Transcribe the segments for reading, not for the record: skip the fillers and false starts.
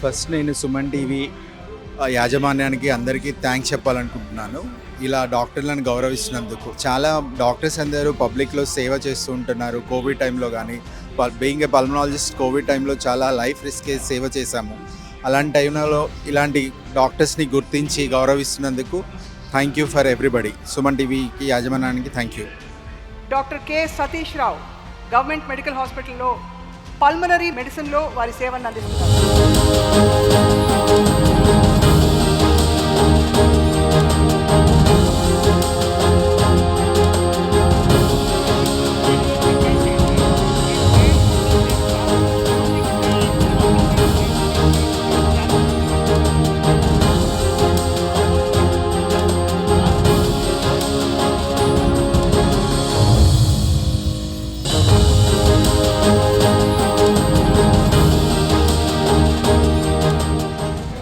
First నేను Suman TV యాజమాన్యానికి అందరికీ థ్యాంక్స్ చెప్పాలనుకుంటున్నాను. ఇలా డాక్టర్లను గౌరవిస్తున్నందుకు. చాలా డాక్టర్స్ అందరూ పబ్లిక్లో సేవ చేస్తూ ఉంటున్నారు. కోవిడ్ టైంలో కానీ బీయింగ్ ఏ పల్మనాలజిస్ట్ కోవిడ్ టైంలో చాలా లైఫ్ రిస్క్ సేవ చేశాము. అలాంటి టైంలో ఇలాంటి డాక్టర్స్ని గుర్తించి గౌరవిస్తున్నందుకు thank you for everybody. Suman టీవీకి యాజమాన్యానికి thank you. Doctor K Satish Rao government medical హాస్పిటల్లో పల్మనరీ మెడిసిన్లో వారి సేవలను అందిస్తున్నారు.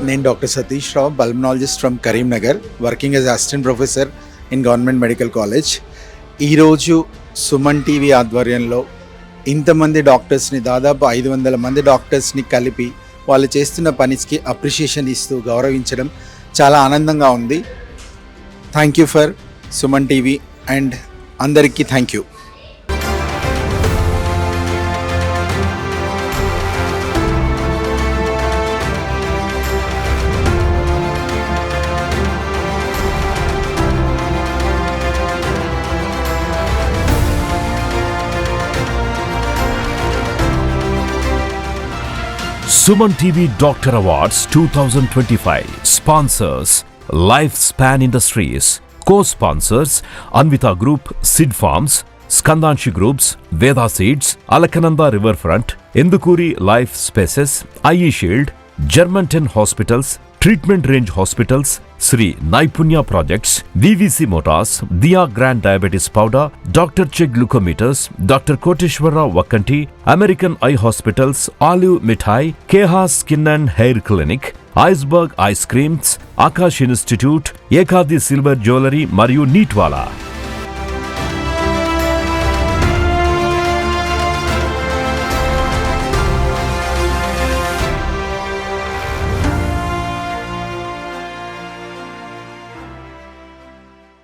నేను doctor Satish Rao, pulmonologist from Karimnagar, working as assistant professor in government medical college. ఈరోజు సుమన్ టీవీ ఆధ్వర్యంలో ఇంతమంది డాక్టర్స్ని, దాదాపు 500 మంది డాక్టర్స్ని కలిపి వాళ్ళు చేస్తున్న పనికి అప్రిషియేషన్ ఇస్తూ గౌరవించడం చాలా ఆనందంగా ఉంది. Thank you for Suman TV and అందరికీ thank you. Suman TV Doctor Awards 2025 sponsors Lifespan Industries, co-sponsors Anvita Group, Sid Farms, Skandanshi Groups, Veda Seeds, Alakananda Riverfront, Endukuri Life Spaces, IE Shield, Germantown Hospitals, Treatment Range Hospitals, Sri Naipunya Projects, VVC Motors, Dia Grand Diabetes Powder, Dr. Che Glucometers, Dr. Koteshwara Vakanti, American Eye Hospitals, Olive Mithai, Keha Skin and Hair Clinic, Iceberg Ice Creams, Akash Institute, Ekadi Silver Jewelry మరియు నీట్వాలా.